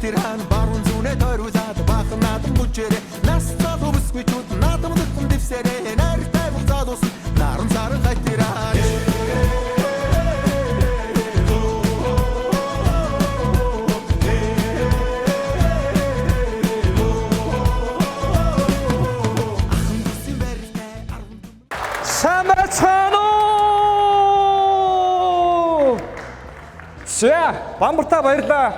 тирхан баруун зүүнээ тойруулаад баахан наадам бүжээрээ нас залуу бүсгүйчүүд наадам дэвхэн дэвсэрээ нартай буцаад ус наран саран хайтираа За, бамбартаа баярлаа.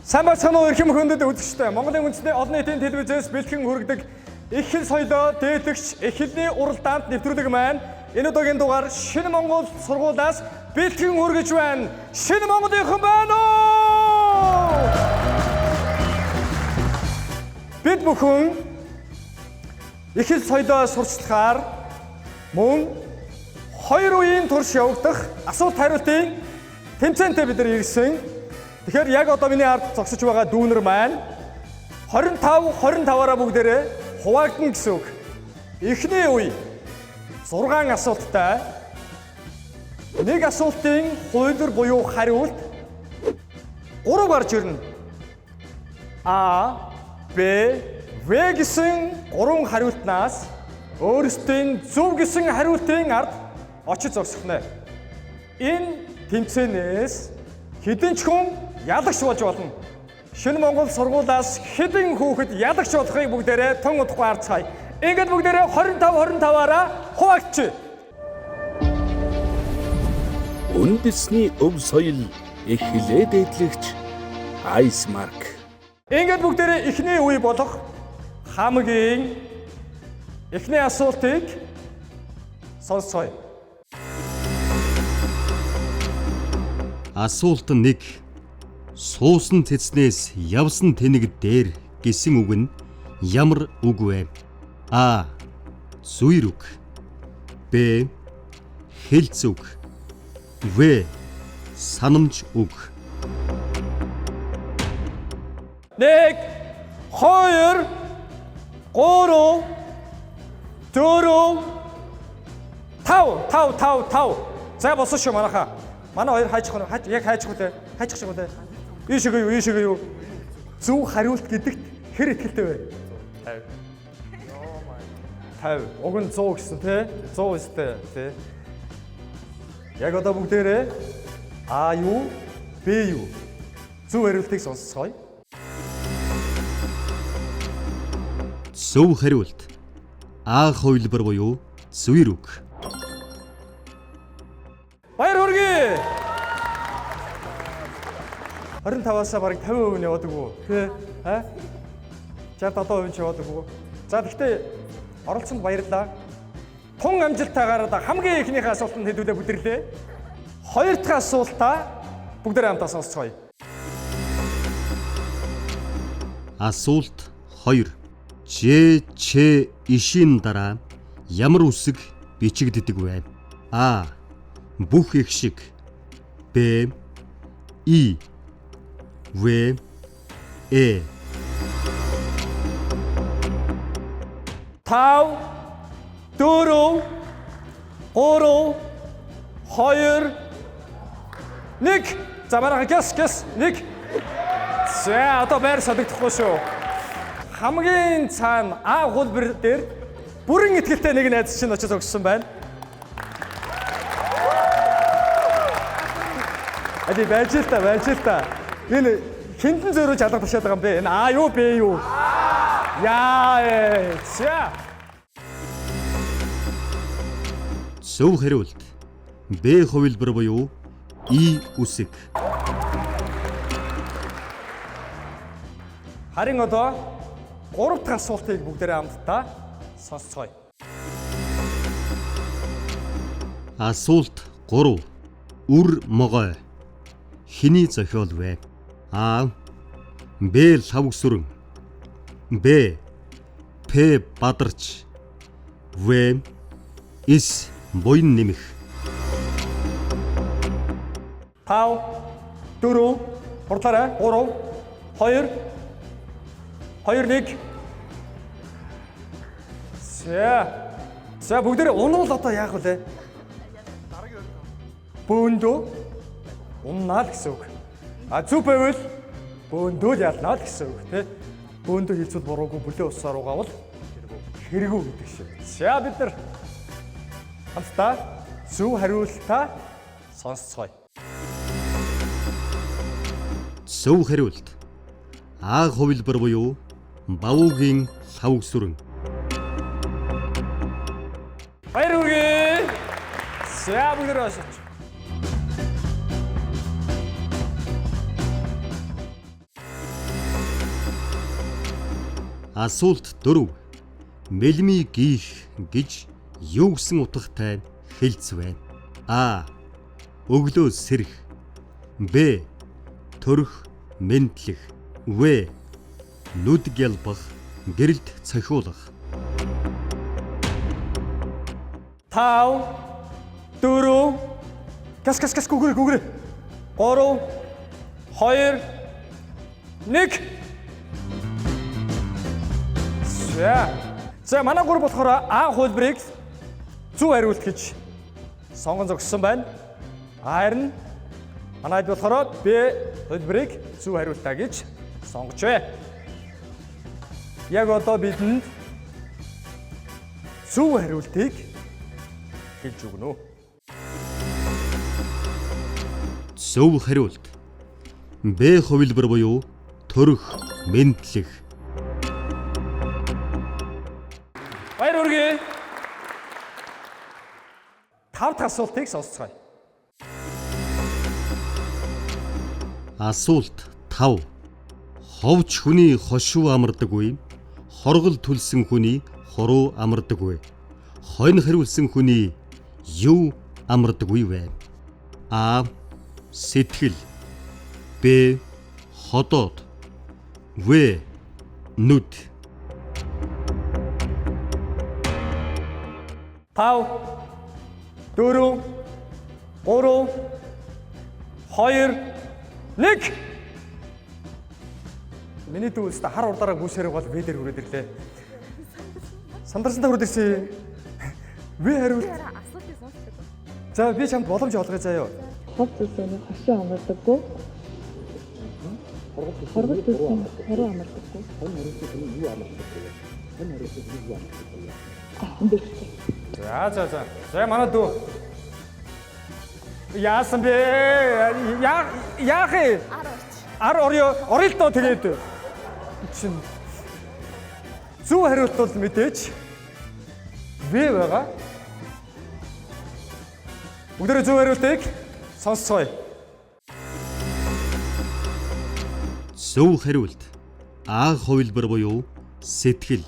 Сайн байцгаана уу эрхэм хүндэт үзэгчдээ. Монголын үндэсний олон нийтийн телевизээс бэлтгэн хүргэдэг их хэл соёлоо дээдлэгч их хэлний уралдаанд нэвтрүүлэг маань энэ удаагийн дугаар Шинэ Монгол сургуулиас бэлтгэн хүргэж байна. Шинэ Монголынхан байна уу? Бид бүхэн их хэл соёлоо сурчлахаар мөн хоёр үеийн турш явагдах асуулт хариултын тэмцээнтэй бид нар ирсэн. Тэгэхээр яг одоо миний ард зогсож байгаа дүүнер маань 25-25-аараа бүгдээрээ хуваагдана гэсэн үг. Эхний үе 6 асуулттай. Нэг асуултын хувилбар буюу хариулт 3 гарч ирнэ. А, Б, В гэсэн 3 хариултнаас өөрсдийн зөв гэсэн хариултын ард очиж зогсохно. Энэ тэмцээнээс хэдэн ч хүн ялагч болж болно. Шинэ Монгол сургуулиас хэдэн хүүхэд ялагч болохыг бүгдээрээ тун удахгүй харцгаая. Ингээд бүгдээрээ 25-25-аараа хуваагдчих. Үндэсний өв соёл эхлээд эдлэгч Айсмарк. Ингээд бүгдээрээ эхний үе болох хамгийн эхний асуултыг сонсцгоё. Асуулт 1. Суусан цэцнээс явсан тэнэг дээр гэсэн үг нь ямар үг вэ? А. Зүйр үг. Б. Хэлц үг. В. Санамж үг. 1 2 3 4 5 За босоо шүү манайхаа. Манай хоёр хайчих нь яг хайчих үү? Хайчих шиг үү? Ийм шиг юу? Зөв хариулт гэдэгт хэр ихтэй вэ? 50. Уг нь 100 гэсэн тий? 100 өстэй тий. Яг одоо бүгдээрээ А юу? Б юу? Зөв хариултыг сонсцгоё. Зөв хариулт. А хувилбар буюу зүйр үг. Баяр хүргэе. 25-аас бараг 50% нь яваад өгөө. Тэ? 60-70% нь яваад өгөө. За гэхдээ оролцсонд баярлалаа. Тун амжилттайгаар хамгийн ихнийхээ асуултанд хэдүүлээ бүдэрлээ. Хоёр дахь асуултаа бүгдээрээ хамтаа сонсцгоё. Асуулт 2. Ч ишийн дараа ямар үсэг бичигддэг вэ? А. Бүх их шиг. Б. И. В. Э. 5 4 3 2 1. За манайха гэс 1. За одоо байр садагдахгүй шүү. Хамгийн цаана А хулбар дээр бүрэн итгэлтэй нэг найз чинь очиж зогссон байна. Ади байж л та. Энэ хинтэн зөөрөж алга ташаад байгаа юм бэ? Энэ А юу Б юу? Яа. За. Зөв хариулт. Б хувилбар буюу И үсэг. Харин одоо 3 дахь асуултыг бүгдээрээ хамтдаа сонсцгоё. Асуулт 3. Үр могой хэний зохиол вэ? А. Б лавгсүрэн. Б. П бадарч. В. С буян нэмэх. 5 4 хурдлаарай 3 2 1. За бүгдээрээ унвал одоо яах вэ? Бөөндөө уннаа л гэсэн үг. А зүг байвал бөөндөө л ялнаа л гэсэн үг тий. Бөөндөө хийцүүл буруугүй бүлээн усаар угаавал хэрэггүй гэдэг шиг. За бид нар хамтдаа зөв хариултаа сонсцгоё. Зөв хариулт. А хувилбар буюу бавуугийн лав сүрэн. Баяр хүргэе. За бүгд орооч. Асуулт 4. Мэлми гих гэж юу гэсэн утгатай хэлц вэ? А. Өглөө сэрэх. Б. Төрөх, мэндлэх. В. Нүд гялбах, гэрэлд цохиулах. 5 4 гас гүгрэ 3 2 1. За манай гур болохоор А хувилбарыг зөв хариулт гэж сонгон зогссон байна. Харин манайд болохоор Б хувилбарыг зөв хариултаа гэж сонгожээ. Яг одоо бидэнд зөв хариултыг хэлж өгнө үү? Зөв хариулт. Б хувилбар буюу төрөх, мэндлэх. Баяр хүргэе. 5 дахь асуултыг сонсцгоё. Асуулт 5. Ховч хүний хошуу амардаггүй, хоргол түлсэн хүний хоруу амардаггүй. Хойно хариулсан хүний юу амардаггүй вэ? А. Сэтгэл. Б. Ходоод. В. Нүд. 5 4 3 2 1. Миний дүүстэй хар урдаараа гүйсээр бол В дээр хүрээд ирлээ. Сандарсантаа хүрээд ирсэн. В хариулт. Асуултыг сонсдог. За би чамд боломж олгоё заяа. Хов зүйлсийн хошуу амардаггүй. Хоргол зүйлсийн хоруу амардаггүй. За манай дүү. Яасан бэ? Яах вэ? Ар орёлтоо тэгээд чин зөв хариулт бол мэдээж В байгаа. Бүгдээ зөв хариултыг сонсцгоё. Зөв хариулт. А хувилбар буюу сэтгэл.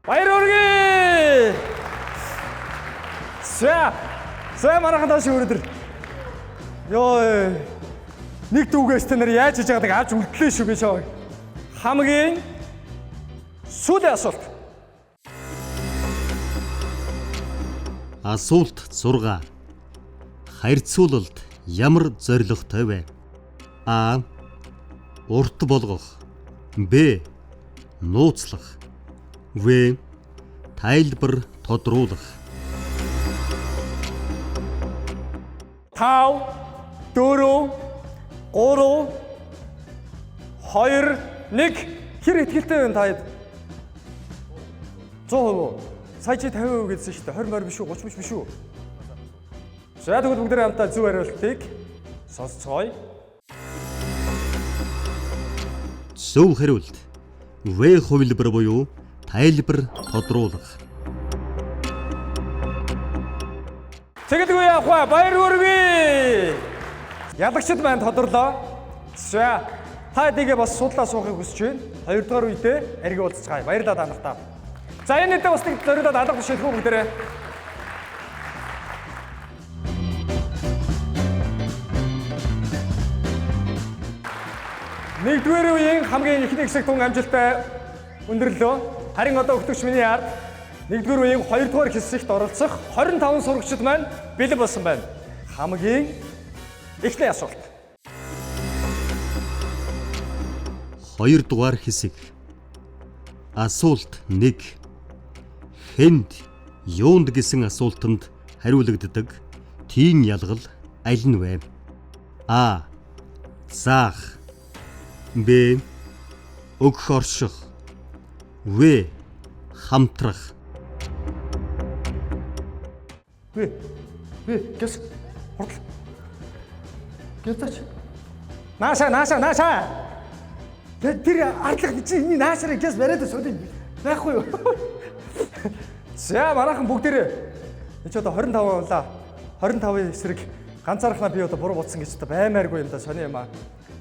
Баяр хүргэе. За манайхан тааш өрөдөр. Йоо. Нэг дүүгээс тэ нар яаж хийж байгааг авч үлдлээ шүү би чаа. Хамгийн сүүлийн асуулт. Асуулт 6. Харьцуулалт ямар зорилготой вэ? А. Урт болгох. Б. Нууцлах. В. Тайлбар тодруулах. 5 4 3 2 1. Хэр ихтэй вэ таад? 100%. Сая чи 50% гэдсэн шүү дээ. 20 морь биш үү? 30 биш үү? За тэгвэл бүгд хамтдаа зөв хариултыг сонсцгоё. Зөв хариулт. В хувилбар буюу тайлбар тодруулах. Тэгэлгүй яах вэ? Баяр хүргэе. Ялагчд маань тодорлоо. За та эдийгээ бас судлаа суухыг хүсэж байна. Хоёрдугаар үедээ ариг уулзцгаая. Баярлалаа та нартай. За энэ нэдэ бас нэг зориулаад алга бишэлхүү бүгдээрээ. Нэгдүгээр үеийн хамгийн ихний хэсэг тун амжилттай өндөрлөө. Харин одоо өгтөгч миний ард нэгдүгээр үеийн 2 дугаар хэсэгт оролцох 25 сурагчид маань бэлэн болсон байна. Хамгийн эхний асуулт. 2 дугаар хэсэг. Асуулт 1. Хэнд юунд гэсэн асуултанд хариулагддаг тийм ялгал аль нь вэ? А. Заах. Б. Өгөх орших. В. Хамтрах. Вэ гэс хурд. Гэвч нааша. Тэр ардлах чи энэ наашраа гэс бариад өсөд байхгүй юу? За мараахан бүгдээрээ чи одоо 25 боллаа. 25-ын эсрэг ганцаархнаа би одоо буруу бодсон гэж одоо баймааргүй юм да сони юм аа.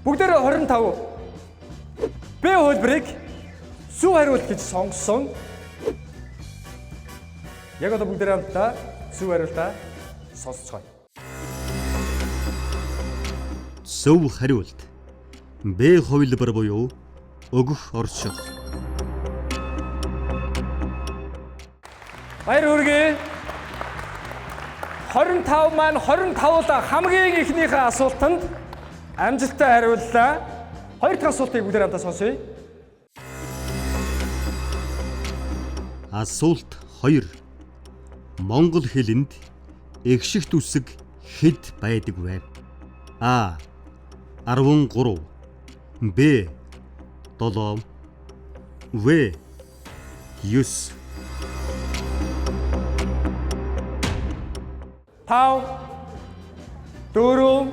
Бүгдээрээ 25 Б хөлбөрийг зөв хариулт гэж сонгосон. Яг одоо бүгдээрээ хамтдаа зөв хариултаа сонсцгоё. Зөв хариулт. Б хувилбар буюу өгөх орших. Баяр хүргэе. 25 маань 25-д хамгийн ихнийхээ асуултанд амжилттай хариуллаа. Хоёр дахь асуултыг бүгдээр хамтаа сонсъё. Асуулт 2. Монгол хэлэнд эгшигт үсэг хэд байдаг вэ? А. 13. Б. 7. В. 9. 5 4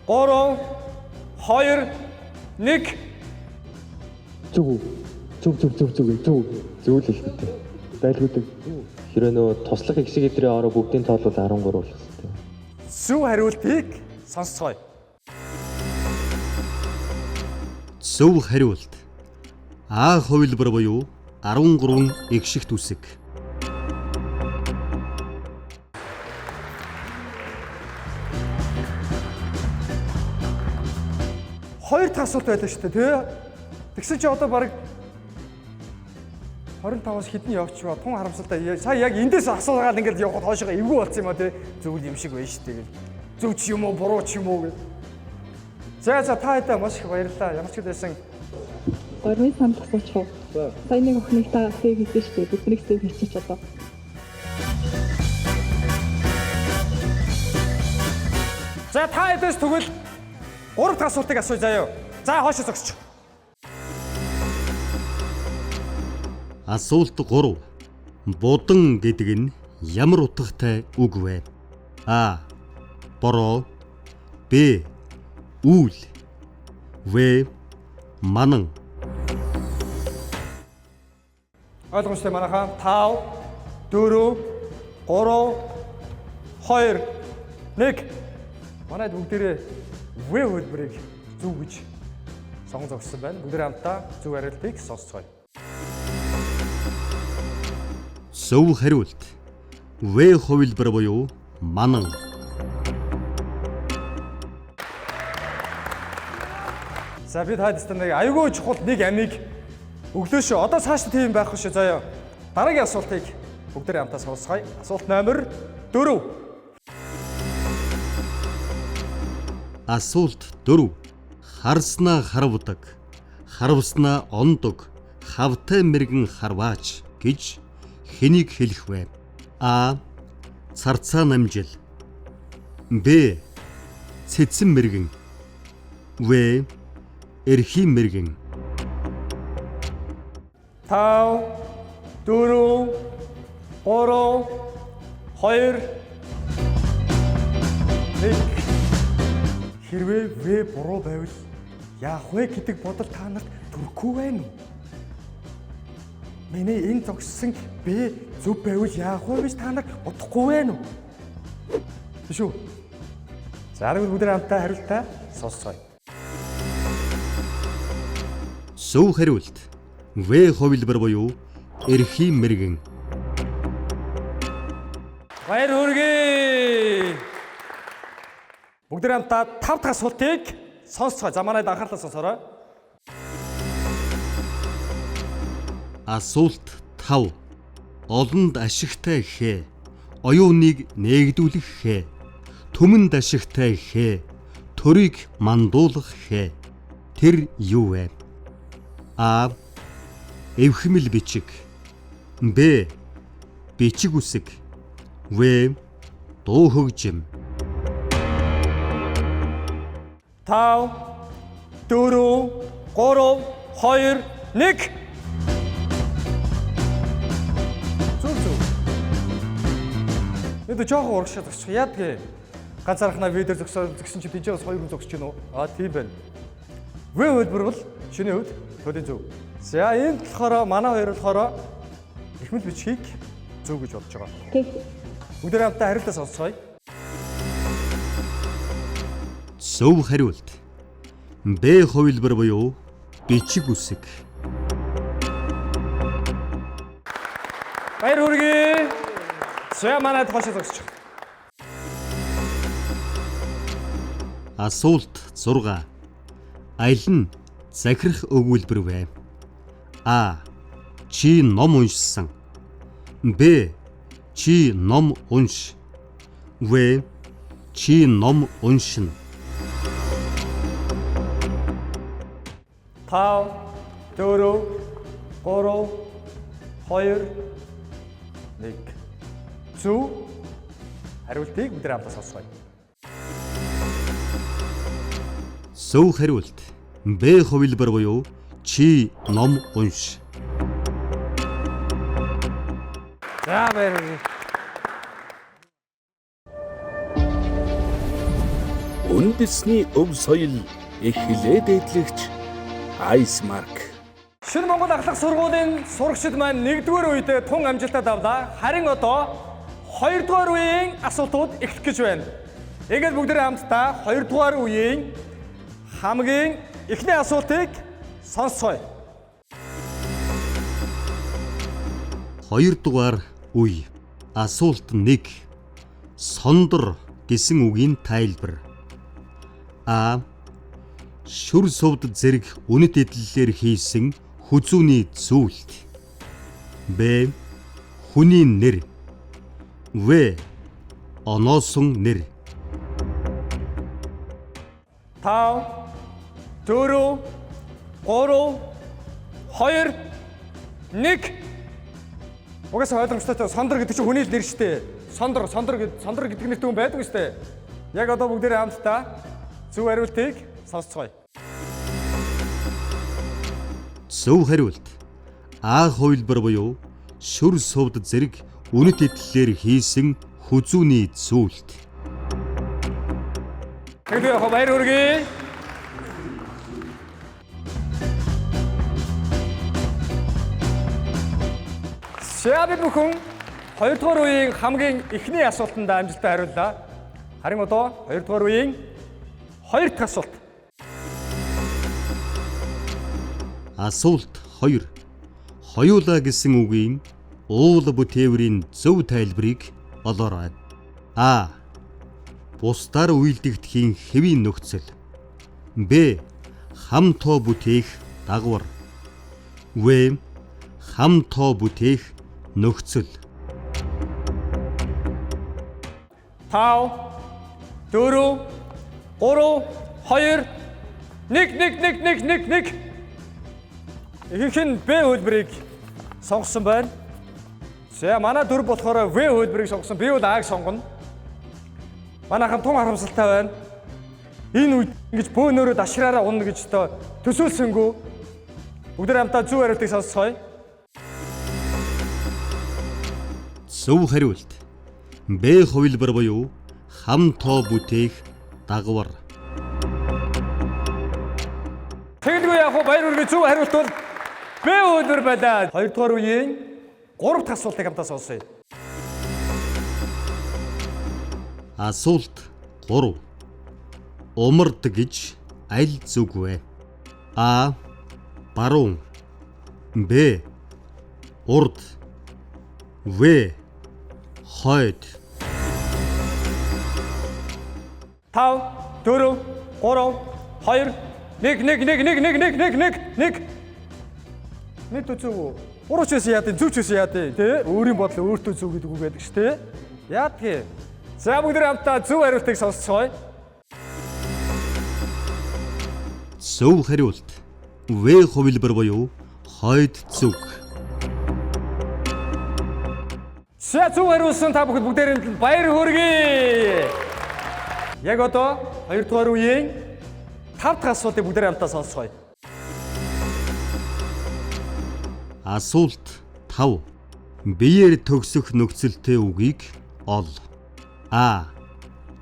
3 2 1 Зүг л хэлбэтэй. Байлгүйдэг. Хэрэг нөө туслах их шиг эдрийн ороо бүгдийн тоол бол 13 болох хэрэгтэй. зөв хариултыг сонсцгоё. Зөв хариулт. А хувилбар буюу 13 эгшигт үсэг. Хоёр дахь асуулт байлаа шүү дээ, тий? Тэгсэн чи одоо баг 25-аас хэдэн явчихваа тун харамсалтай. Сая яг эндээс асуугаад ингээд явхад хоошоо эвгүй болсон юм а тий? Зөв юм шиг байна шүү дээ гэл. Зөв ч юм уу, буруу ч юм уу гэл. За та хэдэ маш их баярлалаа. Ямар ч байсан Гормын санд асуучих уу? Сая нэг охиныг та сэв хийсэн шүү дээ. Бидний сэв хийчих одоо. За та хэдээс тэгвэл 3 дахь асуултыг асууя заяа. За хоошоо зогсчих. Асуулт 3. Будан гэдэг нь ямар утгатай үг вэ? А. Бороо. Б. Үүл. В. Манан. Ойлгомжтой манайхаа 5 4 3 2 1 манайд бүгдээрээ В хөлбөрийг зөв гэж сонгогдсон байна. Бүгдээ хамтдаа зөв хариултыг сонсцгоё. Зөв хариулт. В хувилбар буюу манан. За бид хайдсан нэг аюулгүй чухал нэг амийг өглөө шүү. Одоо цааш тийм байхгүй шүү заяа. Дараагийн асуултыг бүгдээ хамтаа сонсцгоё. Асуулт номер 4. Асуулт 4. Харснаа харвдаг, харвснаа ондог, хавтай мэргэн харваач гэж хэнийг хэлэх вэ? А. Царцаа намжил. Б. Цэцэн мэргэн. В. Эрхийн мэргэн. 5 4 3 2 1 Хэрвээ В буруу байвал яах вэ гэдэг бодол та нарт төрөхгүй байна уу? Миний энэ зогссон Б зөв байвал яах вэ гэж та нар бодохгүй байна уу? Биш үү? За бүгд хамтдаа хариултаа сонсцгоё. Зөв хариулт. В хувилбар буюу эрхийн мэргэн. Баяр хүргэе. Бүгд хамтдаа 5 дахь асуултыг сонсцгоё. За манайд анхаарлаа сонсоорой. Асуулт 5. Олонд ашигтай хэ. Оюуныг нээгдүүлэх хэ. Түмэнд ашигтай хэ. Төрийг мандуулах хэ. Тэр юу вэ? А. Эвхмэл бичиг. Б. Бичиг үсэг. В. Дуу хөгжим. 5 4 3 2 1. Зүг. Энд жоохон урагшаа зогсчих. Яадгээ? Ганцаархнаа видео зогссон чи тийчээс 2 хүн зогсож гинөө. Тийм байна. В хөлбөр бол шинэ үед хөлийн зөв. За энд болохоор манай хоёр болохоор ихмэл бичгийг зөв гэж бодож байгаа. Тэг. Бүгдээ хамтдаа хариултаа сонсцгоё. Зөв хариулт. Б хувилбар буюу бичиг үсэг. Баяр хүргэе. За манайд хоошоо зогсчих. Асуулт 6. Айл нь захирах өгүүлбэр вэ? А. Чи ном уншсан. Б. Чи ном унш. В. Чи ном уншина. 5 4 3 2 1. Зөв хариултыг бүгд хамтдаа сонсгоё. Зөв хариулт. Б хувилбар буюу чи ном унш. За баяр хүргэе. Үндэсний өв соёл эхлээд эдлэгч Icemark. Шинэ Монгол ахлах сургуулийн сурагчид маань 1-р үедээ тун амжилтад авлаа. Харин одоо 2-р үеийн асуултууд эхлэх гэж байна. Ингээд бүгд хамтдаа 2-р үеийн хамгийн эхний асуултыг сонсцгоё. 2-р үе. Асуулт 1. Сондор гэсэн үгийн тайлбар. А. Шүр сувд зэрэг үнэт эдлэлээр хийсэн хүзүүний зүйлт. Б. Хүний нэр. В. Оноосон нэр. 5 4 3 2 1. Угаасаа ойлгомжтой сондор гэдэг чинь хүний нэр шүү дээ. Сондор гэдэг нэртэй хүн байдаг шүү дээ. Яг одоо бүгдээрээ хамтдаа зөв хариултыг сонсцгоё. Зөв хариулт. А хувилбар буюу шүр сувд зэрэг үнэт эдлэлээр хийсэн хүзүүний зүйлт. Тэгвэл яг баяр хүргэе. Шаби бүхэн 2-р үеийн хамгийн эхний асуултанд амжилттай хариуллаа. Харин одоо 2-р үеийн 2 дахь асуулт. Асуулт 2. Хоёулаа гэсэн үгийн уул бүтээврийн зөв тайлбарыг олоорой. А. Бусдаар үйлдэгдэхийн хэвийн нөхцөл. Б. Хам тоо бүтээх дагвар. В. Хам тоо бүтээх нөхцөл. 5 4 3 2 1. Ихэнх нь Б хөлбөрийг сонгосон байна. За манай дөрв болохоор В хөлбөрийг сонгосон. Би бол Ааг сонгоно. Манайхан тун харамсалтай байна. Энэ үед ингэж бөөнөрөө дашраараа унна гэж төсөөлсөнгөө бүгд хамтдаа зөв хариултыг сонсцгоё. Зөв хариулт. Б хувилбар буюу хам тоо бүтээх дагвар. Тэгэлгүй яг баяр хүргэе. Зөв хариулт бол Б хөлбөр байлаа. 2-р үеийн 3 дахь асуултыг хамтдаа сонсъё. Асуулт 3. Умард гэж аль зүг вэ? А. Баруун. Б. Урд. В. Хойд. 5 4 3 2 1. Нэг төцөв. Урууч байсан яа, зүвч байсан яа тий. Өөрийн бодлоо өөртөө зөв гэдэг үг байдаг ш тий. Яадгийг. За бүгд хамтдаа зөв хариултыг сонсцгоё. Зөв хариулт. В хувилбар буюу хойд зүг. За зөв хариулсан та бүхэд бүгдээрээ баяр хүргэе. Яг одоо 2-р үеийн 5 дахь асуултыг бүгдээ хамтдаа сонсцгоё. Асуулт 5. Биеэр төгсөх нөхцөлтэй үгийг ол. А.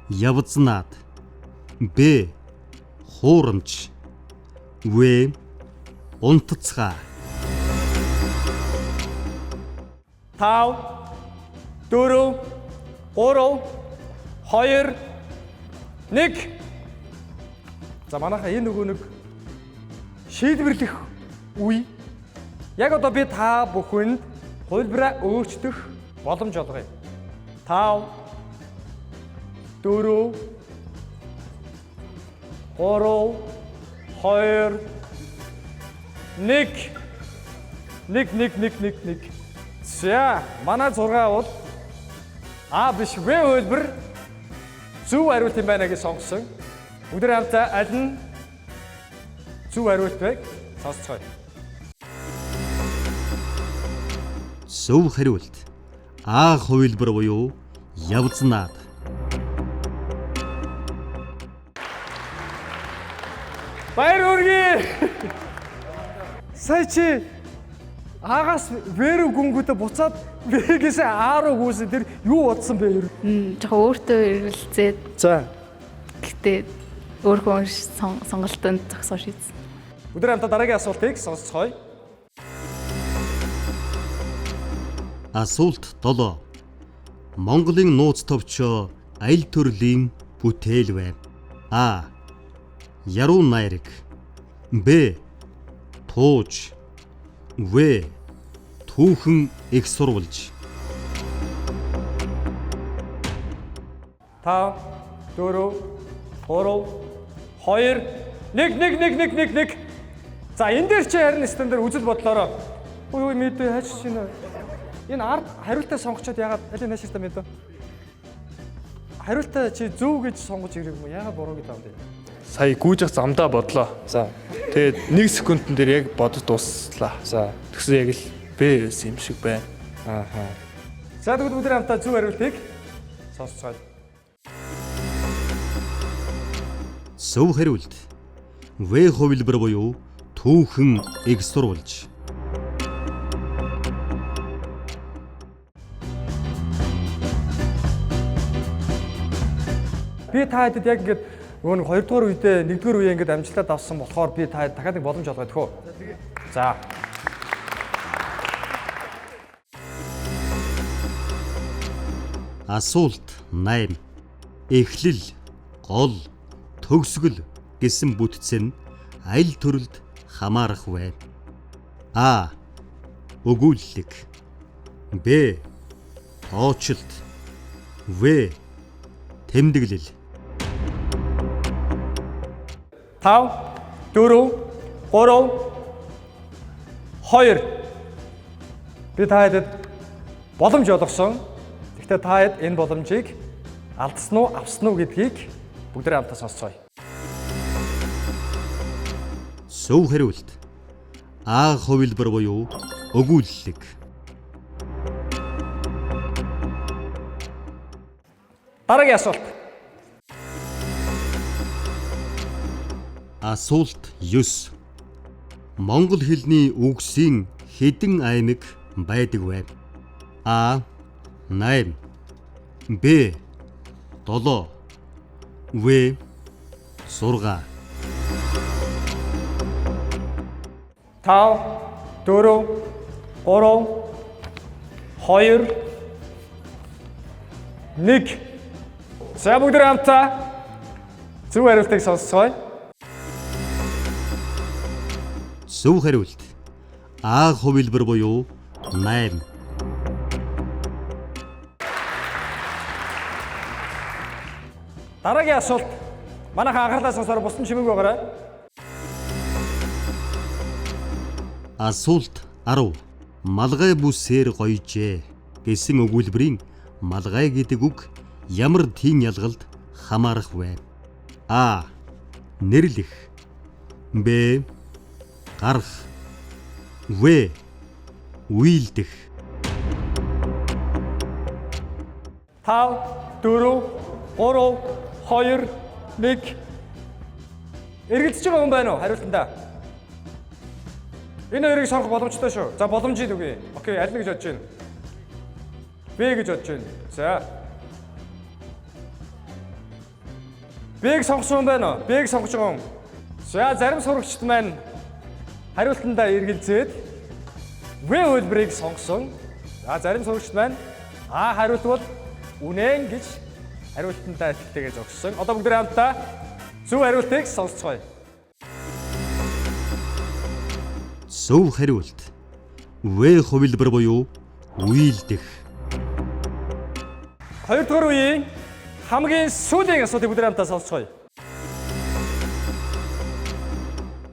Явзнаад. Б. Хуурамч. В. Унтцгаа. 5 4 3 2 1. За манайхаа энэ нөгөө нэг шийдвэрлэх үе. Яг одоо би та бүхэнд хувилбараа өөрчлөх боломж олгоё. 5 4 3 2 1. За манай 6 бол А биш В хувилбар зөв хариулт юм байна гэж сонгосон. Бүгдээ хамтдаа аль нь зөв хариулт вэ? Сонсцгоё. Зөв хариулт. А хувилбар буюу явзнаад. Баяр хүргэе. Сая чи агаас вэрүү гүнгүүтэ буцаад вэгээс А руу гүйсэн тэр юу бодсон бэ ер? Жохоо өөртөө эргэлзээд За. гэхдээ өөрөө сонголтонд зогсоо шийдсэн. Бүгдээ хамтдаа дараагийн асуултыг сонсцгоё. Асуулт 7. Монголын нууц товчоо аль төрлийн бүтээл вэ? А. Яруу найраг. Б. Тууж. В. Түүхэн их сурвалж. 5 4 3 2 1. За энэ дээр чи харин стандарт үзэл бодлороо. Ой мэдээ хайч чинь. Энэ ард хариултаа сонгочоод ягаад аль нааштай мэдээ? Хариултаа чи зөв гэж сонгож ирэх юм уу? Ягаад буруу гэж авдаг юм? Сая гүйжих замдаа бодлоо. За. Тэгээд 1 секундэн дээр яг бодож дууслаа. За. Тэгсэн яг л Б байсан юм шиг байна. Ааха. За тэгвэл бүгд хамтдаа зөв хариултыг сонсцгоё. Зөв хариулт. В хувилбар буюу түүхэн их сурвалж. Би та хэдэд яг ингээд нөгөө 2 дугаар үедээ 1 дугаар үеэ ингээд амжилтад авсан болохоор би та дахиад нэг боломж олгоё тхөө. За. Асуулт 8. Эхлэл, гол, төгсгөл гэсэн бүтцэн аль төрөлд хамаарах вэ? А. Өгүүллэг. Б. Тоочлолт. В. Тэмдэглэл. 5 4 3 2. Би та хэдэд боломж олгосон. Гэхдээ та хэд энэ боломжийг алдсан уу, авсан уу гэдгийг бүгдээ хамтдаа сонсцгоё. Зөв хариулт. А хувилбар буюу өгүүллэг. Дараагийн асуулт. Асуулт 9. Монгол хэлний үгсийн хэдэн аймаг байдаг вэ? А. 8. Б. 7. В. 6. 5 4 3 2 1. За бүгд хамтдаа зөв хариултыг сонсцгоё. Зөв хариулт. А хувилбар буюу 8. Дараагийн асуулт. Манайхан анхаарлаа сонсоор бусдын чимээгүй байгаарай. Асуулт 10. Малгай бүсээр гоёжээ гэсэн өгүүлбэрийн малгай гэдэг үг ямар тийм ялгалд хамаарах вэ? А. Нэрлэх. Б. Гарах. В. Үйлдэх. 5 4 3 2 1. Эргэлдэж байгаа хүн байна уу? Хариултандаа. Энэ хоёрыг сонгох боломжтой шүү. За боломжийг үгүй. Окей, аль нэг гэж бодож байна? Б гэж бодож байна. За. Б-г сонгосон хүн байна уу? Б-г сонгож байгаа хүн. За, зарим сурагчид маань хариултандаа эргэлзээд В хөлбөрийг сонгосон. За, зарим сурагчид маань А хариултвал үнэн гэж хариултандаа итгэлтэйгээр зогссон. Одоо бүгд хамтдаа зөв хариултыг сонсцгоё. Зөв хариулт. В хувилбар буюу үйлдэх. Хоёрдугаар үеийн хамгийн сүүлийн асуудыг бүгд хамтдаа сонсцгоё.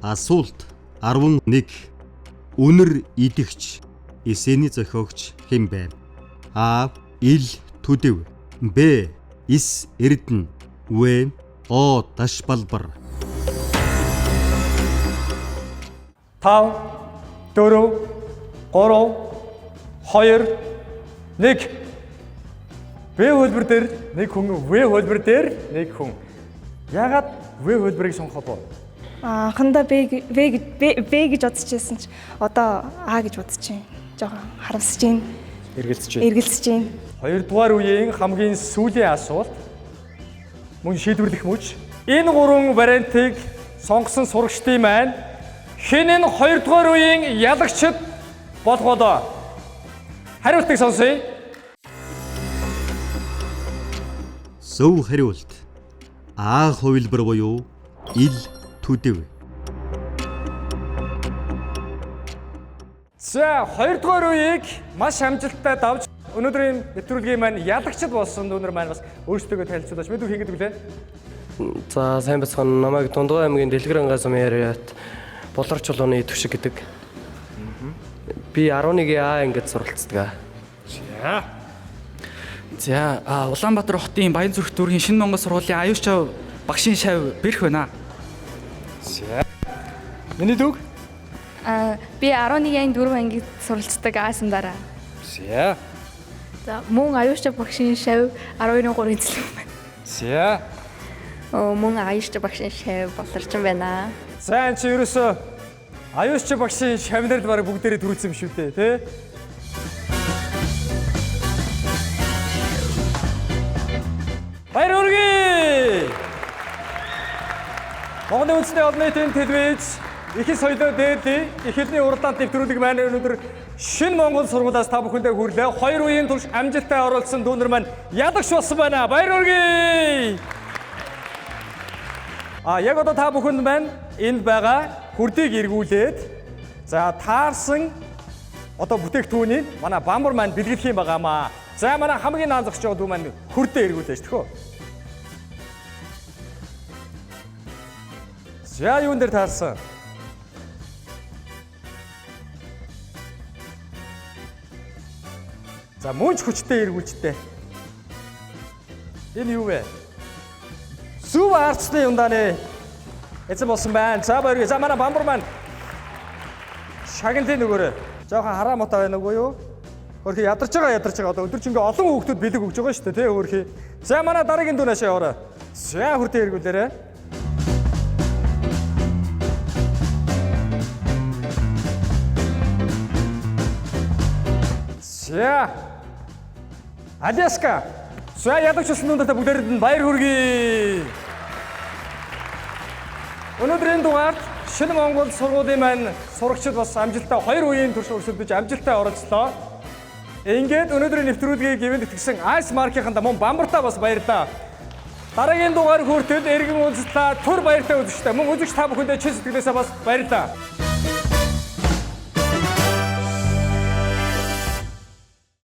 Асуулт 11. Үнэр идэгч, эсэний зохиогч хэн байв? А. Ил төдөв. Б. Ис эрдэнэ. В. О даш балбар. 5 4 3 2 1 Б хөлбөр дээр нэг хүн, В хөлбөр дээр нэг хүн. Яагаад В хөлбөрийг сонгох вэ? Анхандаа Б гэж бодчихсон ч одоо А гэж бодчих. Жохон харамсаж байна. Эргэлзэж байна. Хоёрдугаар үеийн хамгийн сүүлийн асуулт. Мөн шийдвэрлэх мөч. Энэ гурван вариантыг сонгосон сурагчдын маань хэн энэ хоёрдугаар үеийн ялагчд болох болоо? Хариултыг сонсъё. Зөв хариулт. А хувилбар буюу ил төдөв. За, хоёрдугаар үеийг маш амжилттай давж өнөөдрийн нэвтрүүлгийн маань ялагчд болсон дүүнер маань бас өөрсдөө танилцуулж мэдүү хийгээд өглөө. За, сайн бацхан намайг Дундгой аймгийн Дэлгэрэнгаа сумын яриат Болор чулууны төвшиг гэдэг. Би 11 А ингээд суралцдаг. За, Улаанбаатар хотын Баянзүрх дүүргийн Шинэ Монгол сургуулийн аюулч багшийн шав бэрх байна. Миний дүүг? Би 11-ийн 4 ангид суралцдаг аасан дараа. За, мөн аюулч багшийн шав 12-ийн 3-ын цэлэг байна. За. Мөн аюулч багшийн шав болорч байна. За, энэ чи ерөөсөө аюулч багшийн шавнаар л баг бүгдээрээ төрүүлсэн юм шүү дээ, тий? Баяр хүргэе! Монголын үндэсний олон нийтийн телевиз Ихэнх соёлоо дээдлийн эхлэлний уралдаан нэвтрүүлэг маань өнөөдөр Шинэ Монгол сургуулиас та бүхэндээ хүрлээ. 2 үеийн турш амжилттай оролцсон дүүнер маань ялагч болсон байна. Баяр хүргэе! Яг одоо та бүхэнд маань энд байгаа хүрдийг эргүүлээд за таарсан одоо бүтээгдэхүүнийг манай бамбар маань бэлгэлэх юм байгаамаа. За манай хамгийн наан зогсож байгаа дүү маань хүрдээ эргүүлээ шүү дээ. За юун дээр таарсан? За мөнч хүчтэй эргүүлжтэй. Энэ юу вэ? Зүв арцны юнданы эзэн болсон байна. За баярыг. За манай бамбар маань шагналын нөгөөрөө жоохон хараа мотоо байна уу юу? Өөрхий ядарч байгаа. Одоо өдөр чинь олон хүүхдүүд бэлэг өгж байгаа шүү дээ, тий өөрхий. За манай дараагийн дүү наашаа яваарай. За хүрдээ эргүүлээрэй. За Аляска. За ялагч болсон дундаа бүгдээрэнд нь баяр хүргэе. Өнөөдрийн дугаард Шинэ Монгол сургуулийн маань сурагчид бас амжилттай 2 үеийн турш өрсөлдөж амжилттай оролцлоо. Ингээд өнөөдрийн нэвтрүүлгийг гівэнд итгэсэн Ice Mark-ийнхэнд мөн бамбартаа бас баярлалаа. Дараагийн дугаар хүртэл эргэн уулзлаа. Түр баяртай үзэгчтэй. Мөн үзэгч та бүхэндээ чин сэтгэлээсээ бас баярлалаа.